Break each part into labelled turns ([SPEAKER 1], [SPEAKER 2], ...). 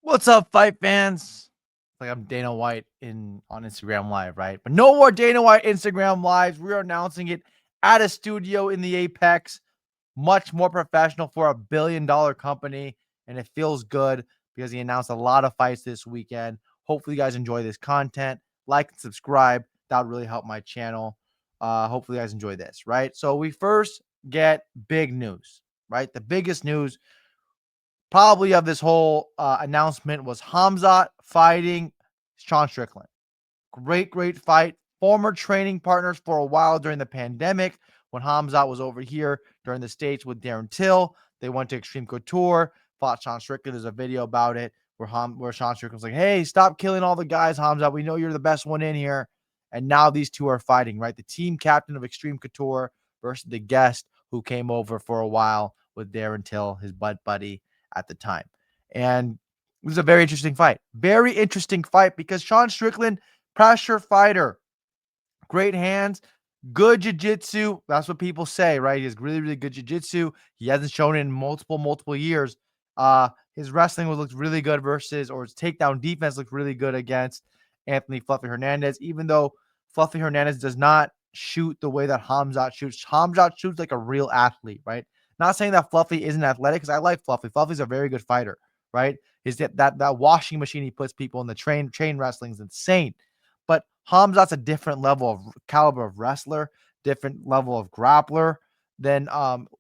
[SPEAKER 1] What's up, fight fans? Like I'm Dana White on Instagram Live, right? But no more Dana White Instagram Lives. We're announcing it at a studio in the Apex. Much more professional for a billion-dollar company, and it feels good because he announced a lot of fights this weekend. Hopefully, you guys enjoy this content. Like and subscribe. That would really help my channel. Hopefully, you guys enjoy this, right? So we first get big news, right? The biggest news probably of this whole announcement was Khamzat fighting Sean Strickland. Great fight. Former training partners for a while during the pandemic when Khamzat was over here during the States with Darren Till. They went to Extreme Couture, fought Sean Strickland. There's a video about it where Sean Strickland was like, hey, stop killing all the guys, Khamzat. We know you're the best one in here. And now these two are fighting, right? The team captain of Extreme Couture versus the guest who came over for a while with Darren Till, his buddy at the time. And it was a very interesting fight. Very interesting fight because Sean Strickland, pressure fighter, great hands, good jiu-jitsu. That's what people say, right? He has really good jiu-jitsu. He hasn't shown it in multiple years. His wrestling looked really good or his takedown defense looked really good against Anthony Fluffy Hernandez, even though Fluffy Hernandez does not shoot the way that Khamzat shoots. Khamzat shoots like a real athlete, right? Not saying that Fluffy isn't athletic, because I like Fluffy. Fluffy's a very good fighter, right? Is that washing machine he puts people in the chain wrestling is insane. But Khamzat's a different level of caliber of wrestler, different level of grappler than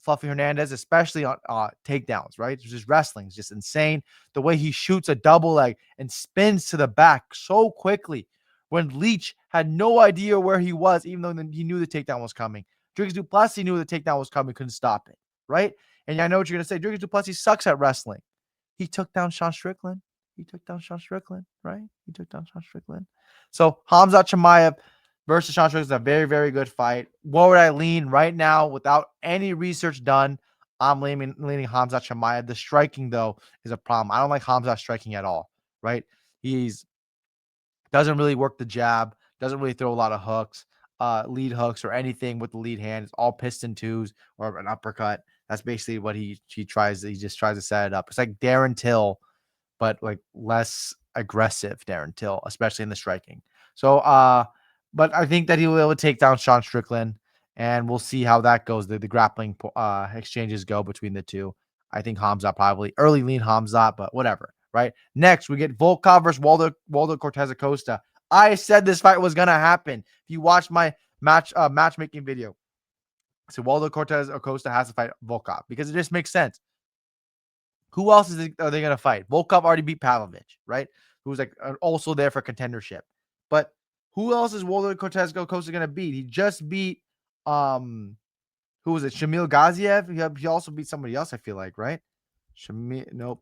[SPEAKER 1] Fluffy Hernandez, especially on takedowns, right? Just wrestling is just insane. The way he shoots a double leg and spins to the back so quickly when Leach had no idea where he was, even though he knew the takedown was coming. Dricus du Plessis knew the takedown was coming, couldn't stop it, right? And I know what you're going to say. Dricus du Plessis sucks at wrestling. He took down Sean Strickland. Right? He took down Sean Strickland. So Khamzat Chimaev versus Sean Strickland is a very good fight. What would I lean right now without any research done? I'm leaning Khamzat Chimaev. The striking, though, is a problem. I don't like Khamzat striking at all, right? He's doesn't really work the jab, doesn't really throw a lot of hooks, lead hooks or anything with the lead hand. It's all piston twos or an uppercut. That's basically what he tries. He just tries to set it up. It's like Darren Till, but like less aggressive Darren Till, especially in the striking. So, but I think that he will be able to take down Sean Strickland, and we'll see how that goes. The grappling exchanges go between the two. I think Khamzat probably early lean Khamzat, but whatever. Right. Next, we get Volkov versus Waldo Cortez Acosta. I said this fight was gonna happen. If you watch my matchmaking video, so Waldo Cortez Acosta has to fight Volkov because it just makes sense. Who else are they going to fight? Volkov already beat Pavlovich, right? Who's like also there for contendership. But who else is Waldo Cortez Acosta going to beat? He just beat who was it? Shamil Gaziev. He also beat somebody else, I feel like, right? Nope.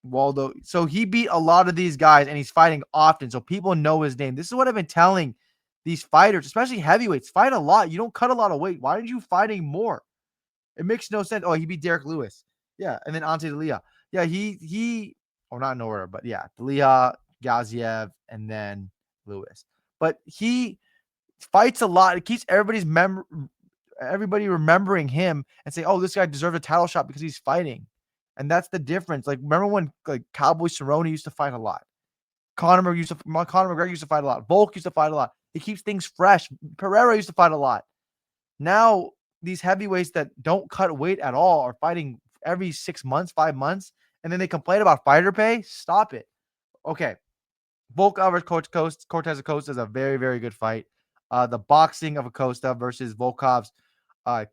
[SPEAKER 1] Waldo. So he beat a lot of these guys, and he's fighting often, so people know his name. This is what I've been telling these fighters, especially heavyweights. Fight a lot. You don't cut a lot of weight. Why aren't you fighting more? It makes no sense. Oh, he beat Derek Lewis. Yeah, and then Ante Delia. Yeah, not in order, but yeah, Delia, Gaziev, and then Lewis. But he fights a lot. It keeps everybody remembering him and say, "Oh, this guy deserves a title shot because he's fighting." And that's the difference. Like, remember when like Cowboy Cerrone used to fight a lot? Conor McGregor used to fight a lot. Volk used to fight a lot. He keeps things fresh. Pereira used to fight a lot. Now these heavyweights that don't cut weight at all are fighting every 6 months, 5 months, and then they complain about fighter pay. Stop it. Okay. Volkov versus Cortez Acosta is a very good fight. The boxing of Acosta versus Volkov's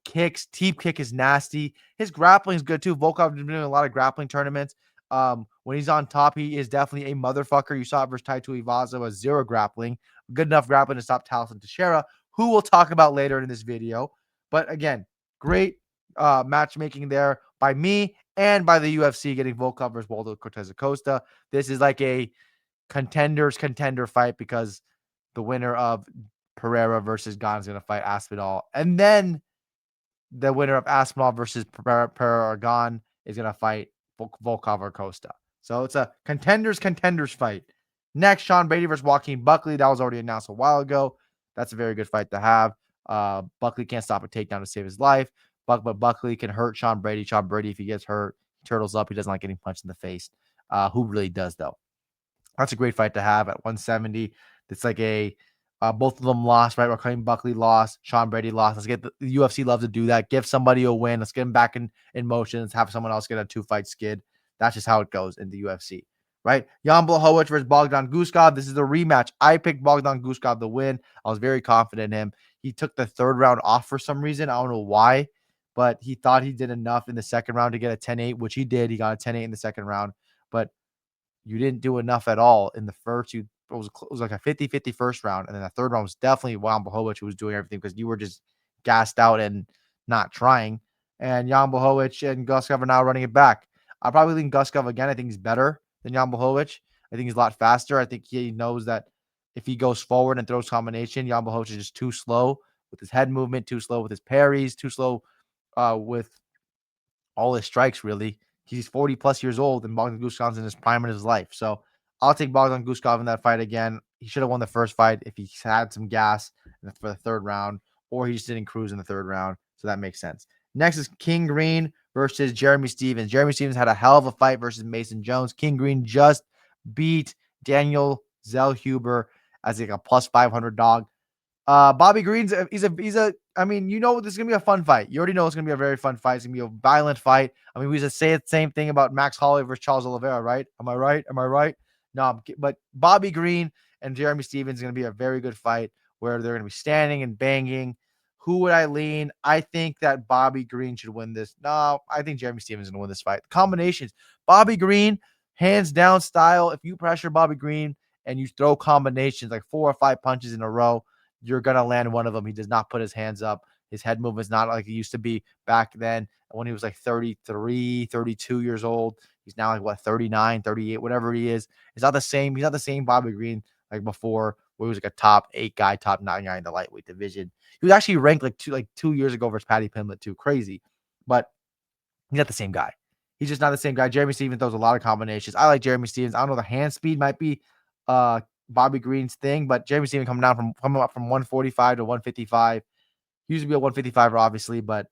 [SPEAKER 1] kicks. Teep kick is nasty. His grappling is good too. Volkov has been doing a lot of grappling tournaments. When he's on top, he is definitely a motherfucker. You saw it versus Taito Iwaza with zero grappling. Good enough grappling to stop Talison Teixeira, who we'll talk about later in this video. But again, great matchmaking there by me and by the UFC getting Volkov versus Waldo Cortez Acosta. This is like a contender fight because the winner of Pereira versus Gane is going to fight Aspinall. And then the winner of Aspinall versus Pereira or Gane is going to fight Volkov or Costa. So it's a contenders fight. Next, Sean Brady versus Joaquin Buckley. That was already announced a while ago. That's a very good fight to have. Buckley can't stop a takedown to save his life. But Buckley can hurt Sean Brady. Sean Brady, if he gets hurt, he turtles up. He doesn't like getting punched in the face. Who really does though? That's a great fight to have at 170. It's like both of them lost, right? Raheem Buckley lost, Sean Brady lost. Let's get the UFC loves to do that. Give somebody a win. Let's get them back in motion. Let's have someone else get a 2-fight skid. That's just how it goes in the UFC, right? Jan Blachowicz versus Bogdan Guskov. This is the rematch. I picked Bogdan Guskov to win. I was very confident in him. He took the third round off for some reason. I don't know why, but he thought he did enough in the second round to get a 10-8, which he did. He got a 10-8 in the second round, but you didn't do enough at all in the first. It was like a 50-50 first round, and then the third round was definitely Jan Blachowicz who was doing everything because you were just gassed out and not trying. And Jan Blachowicz and Guskov are now running it back. I'll probably lean Guskov again. I think he's better than Jan Blachowicz. I think he's a lot faster. I think he knows that if he goes forward and throws combination, Jan Blachowicz is just too slow with his head movement, too slow with his parries, too slow with all his strikes, really. He's 40 plus years old, and Bogdan Guskov's in his prime in his life. So I'll take Bogdan Guskov in that fight again. He should have won the first fight if he had some gas for the third round, or he just didn't cruise in the third round. So that makes sense. Next is King Green versus Jeremy Stephens. Jeremy Stephens had a hell of a fight versus Mason Jones. King Green just beat Daniel Zellhuber as like a plus 500 dog. Bobby Green's I mean, this is gonna be a fun fight. You already know it's gonna be a very fun fight. It's gonna be a violent fight. I mean, we just say the same thing about Max Holloway versus Charles Oliveira, right? Am I right? Am I right? No, but Bobby Green and Jeremy Stephens is gonna be a very good fight where they're gonna be standing and banging. Who would I lean? I think that Bobby Green should win this. No, I think Jeremy Stephens is gonna win this fight. Combinations. Bobby Green, hands down style. If you pressure Bobby Green and you throw combinations like 4 or 5 punches in a row, you're going to land one of them. He does not put his hands up. His head movement's not like it used to be back then when he was like 33, 32 years old. He's now like, what, 39, 38, whatever he is. He's not the same. He's not the same Bobby Green like before, where he was like a top 8 guy, top 9 guy in the lightweight division. He was actually ranked like 2 years ago versus Paddy Pimblett too. Crazy. But he's not the same guy. He's just not the same guy. Jeremy Stephens throws a lot of combinations. I like Jeremy Stephens. I don't know, the hand speed might be Bobby Green's thing, but Jeremy Stephens coming up from 145 to 155. He used to be a 155er, obviously, but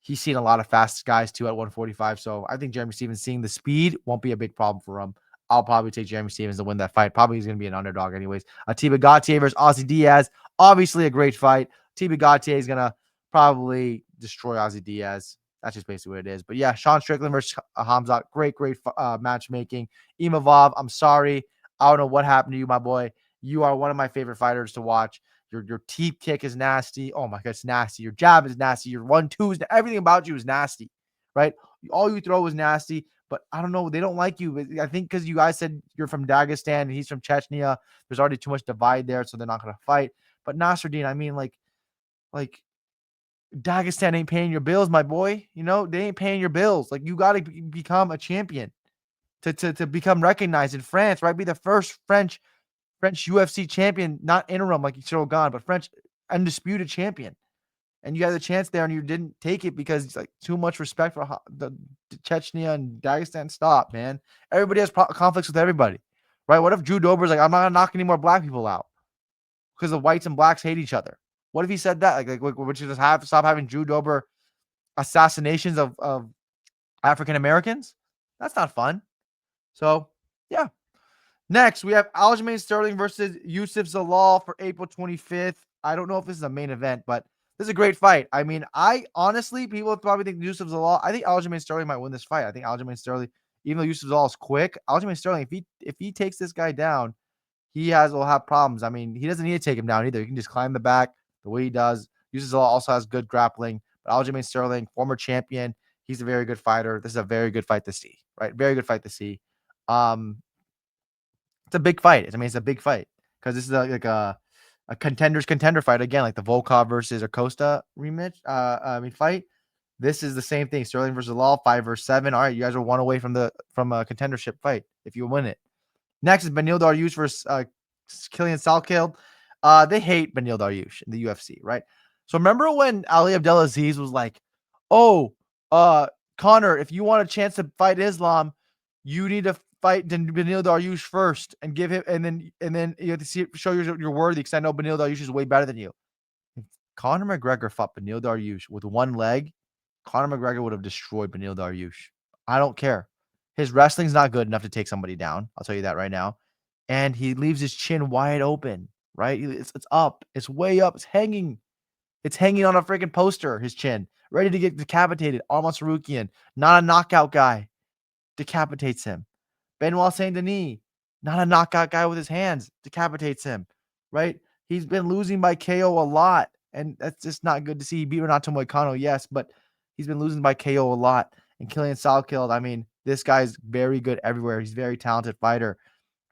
[SPEAKER 1] he's seen a lot of fast guys too at 145. So I think Jeremy Stephens seeing the speed won't be a big problem for him. I'll probably take Jeremy Stephens to win that fight. Probably he's going to be an underdog anyways. Atiba Gautier versus Ozzy Diaz. Obviously a great fight. Atiba Gautier is going to probably destroy Ozzy Diaz. That's just basically what it is. But yeah, Sean Strickland versus Khamzat. Great matchmaking. Imavov, I'm sorry. I don't know what happened to you, my boy. You are one of my favorite fighters to watch. Your teep kick is nasty. Oh my God, it's nasty. Your jab is nasty. Your 1-2 is everything about you is nasty, right? All you throw is nasty. But I don't know. They don't like you. I think because you guys said you're from Dagestan and he's from Chechnya. There's already too much divide there, so they're not going to fight. But Nasruddin, I mean, like Dagestan ain't paying your bills, my boy. They ain't paying your bills. Like, you got to become a champion to become recognized in France, right? Be the first French UFC champion, not interim like Cyril Gane, but French undisputed champion. And you had the chance there and you didn't take it because it's like too much respect for the Chechnya and Dagestan. Stop, man. Everybody has conflicts with everybody, right? What if Drew Dober's like, I'm not gonna knock any more black people out because the whites and blacks hate each other? What if he said that? Like would you just stop having Drew Dober assassinations of African Americans? That's not fun. So yeah. Next, we have Aljamain Sterling versus Yusuf Zalal for April 25th. I don't know if this is a main event, but this is a great fight. I mean, I honestly, people probably think Yusuf Zalal. I think Aljamain Sterling might win this fight. I think Aljamain Sterling, even though Yusuf Zalal is quick, Aljamain Sterling, if he takes this guy down, will have problems. I mean, he doesn't need to take him down either. He can just climb the back the way he does. Yusuf Zalal also has good grappling, but Aljamain Sterling, former champion, he's a very good fighter. This is a very good fight to see, right? Very good fight to see. It's a big fight. I mean, it's a big fight because this is like a contender fight again, like the Volkov versus Acosta rematch. Fight. This is the same thing. Sterling versus Law, 5 versus 7. All right, you guys are one away from a contendership fight if you win it. Next is Beneil Dariush versus Killian Salkild. They hate Beneil Dariush in the UFC, right? So remember when Ali Abdelaziz was like, "Oh, Connor, if you want a chance to fight Islam, you need to fight Beneil Dariush first and give him, and then you have to show you're worthy because I know Beneil Dariush is way better than you." If Conor McGregor fought Beneil Dariush with one leg, Conor McGregor would have destroyed Beneil Dariush. I don't care. His wrestling's not good enough to take somebody down. I'll tell you that right now. And he leaves his chin wide open, right? It's up. It's way up. It's hanging. It's hanging on a freaking poster, his chin, ready to get decapitated. Arman Sarukian, not a knockout guy, decapitates him. Benoit Saint Denis, not a knockout guy with his hands, decapitates him, right? He's been losing by KO a lot, and that's just not good to see. He beat Renato Moicano, yes, but he's been losing by KO a lot. And Killian Salkeld, I mean, this guy's very good everywhere. He's a very talented fighter.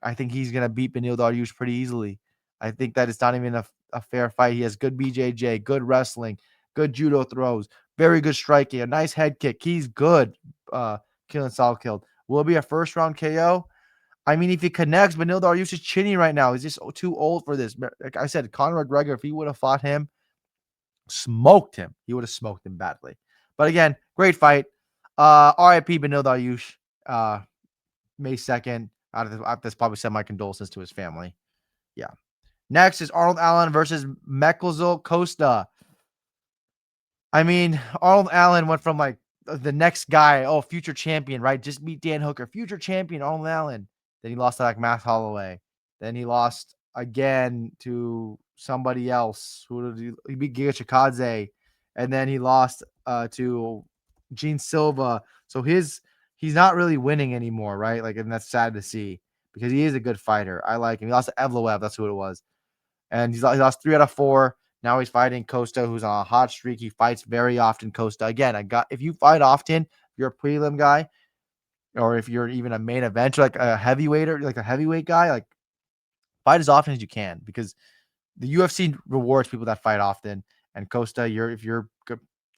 [SPEAKER 1] I think he's going to beat Beneil Dariush pretty easily. I think that it's not even a fair fight. He has good BJJ, good wrestling, good judo throws, very good striking, a nice head kick. He's good, Killian Salkeld. Will it be a first-round KO? I mean, if he connects, Beneil Dariush is chinny right now. He's just too old for this. Like I said, Conor McGregor, if he would have fought him, smoked him. He would have smoked him badly. But again, great fight. RIP Beneil Dariush. May 2nd. I've just probably send my condolences to his family. Yeah. Next is Arnold Allen versus Mekuzul Costa. I mean, Arnold Allen went from like the next guy, future champion, right? Just beat Dan Hooker, future champion, Arnold Allen. Then he lost to like Matt Holloway. Then he lost again to somebody else. Who did he beat? Giga Chikadze. And then he lost to Gene Silva. So he's not really winning anymore, right? Like, and that's sad to see because he is a good fighter. I like him. He lost to Evloev. That's who it was. And he lost 3 out of 4. Now he's fighting Costa, who's on a hot streak. He fights very often. Costa, again, if you fight often, you're a prelim guy, or if you're even a main event, like a heavyweight or like a heavyweight guy, like fight as often as you can because the UFC rewards people that fight often. And Costa, if you're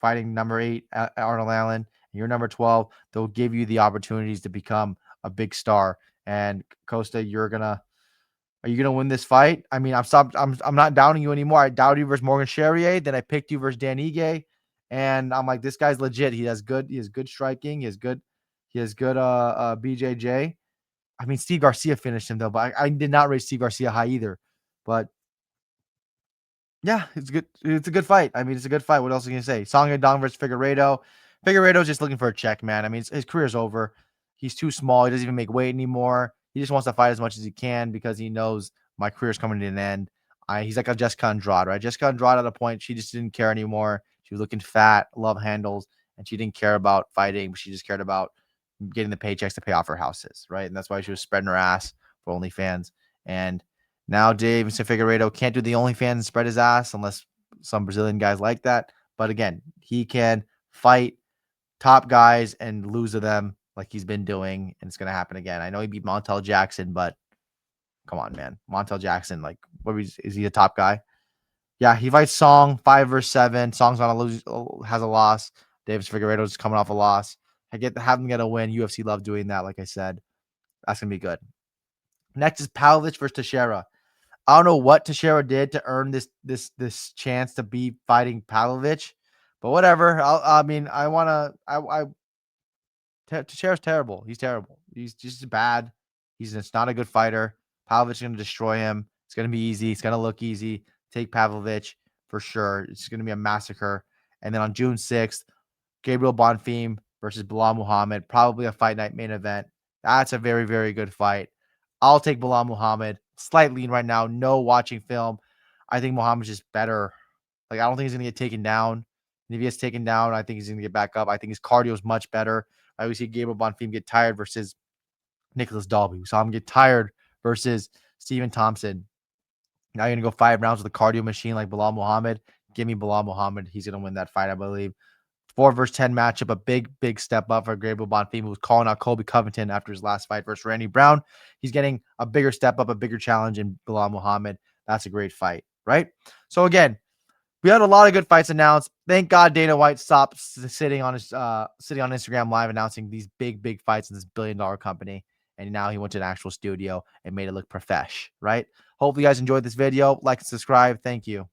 [SPEAKER 1] fighting number 8 Arnold Allen, and you're number 12, they'll give you the opportunities to become a big star. And Costa, are you gonna win this fight? I mean, I'm not doubting you anymore. I doubted you versus Morgan Charrier. Then I picked you versus Dan Ige, and I'm like, this guy's legit. He has good striking. He has good BJJ. I mean, Steve Garcia finished him though, but I did not rate Steve Garcia high either. But yeah, it's good. It's a good fight. I mean, it's a good fight. What else are you gonna say? Song Yadong versus Figueiredo. Figueiredo's just looking for a check, man. I mean, his career's over. He's too small. He doesn't even make weight anymore. He just wants to fight as much as he can because he knows my career's coming to an end. He's like a Jessica Andrade, right? Jessica Andrade at a point, she just didn't care anymore. She was looking fat, love handles, and she didn't care about fighting. But she just cared about getting the paychecks to pay off her houses, right? And that's why she was spreading her ass for OnlyFans. And now Deiveson Figueiredo can't do the OnlyFans and spread his ass unless some Brazilian guys like that. But again, he can fight top guys and lose to them like he's been doing, and it's going to happen again. I know he beat Montel Jackson, but come on, man. Montel Jackson, like, is he a top guy? Yeah, he fights Song 5 versus 7. Song's on has a loss. Davis Figueiredo's coming off a loss. Have him get a win. UFC love doing that, like I said. That's going to be good. Next is Pavlovich versus Teixeira. I don't know what Teixeira did to earn this chance to be fighting Pavlovich, but whatever. Teixeira's terrible. He's terrible. He's just bad. He's just not a good fighter. Pavlovich is going to destroy him. It's going to be easy. It's going to look easy. Take Pavlovich for sure. It's going to be a massacre. And then on June 6th, Gabriel Bonfim versus Bilal Muhammad. Probably a fight night main event. That's a very, very good fight. I'll take Bilal Muhammad. Slight lean right now. No watching film. I think Muhammad's just better. Like, I don't think he's going to get taken down. And if he gets taken down, I think he's going to get back up. I think his cardio is much better. I always see Gabriel Bonfim get tired versus Nicholas Dalby. We saw him get tired versus Stephen Thompson. Now you're going to go 5 rounds with a cardio machine like Bilal Muhammad. Give me Bilal Muhammad. He's going to win that fight, I believe. 4 versus 10 matchup, a big step up for Gabriel Bonfim, who was calling out Colby Covington after his last fight versus Randy Brown. He's getting a bigger step up, a bigger challenge in Bilal Muhammad. That's a great fight, right? So again, we had a lot of good fights announced. Thank God Dana White stopped sitting on Instagram Live announcing these big fights in this billion-dollar company. And now he went to an actual studio and made it look profesh, right? Hopefully you guys enjoyed this video. Like and subscribe. Thank you.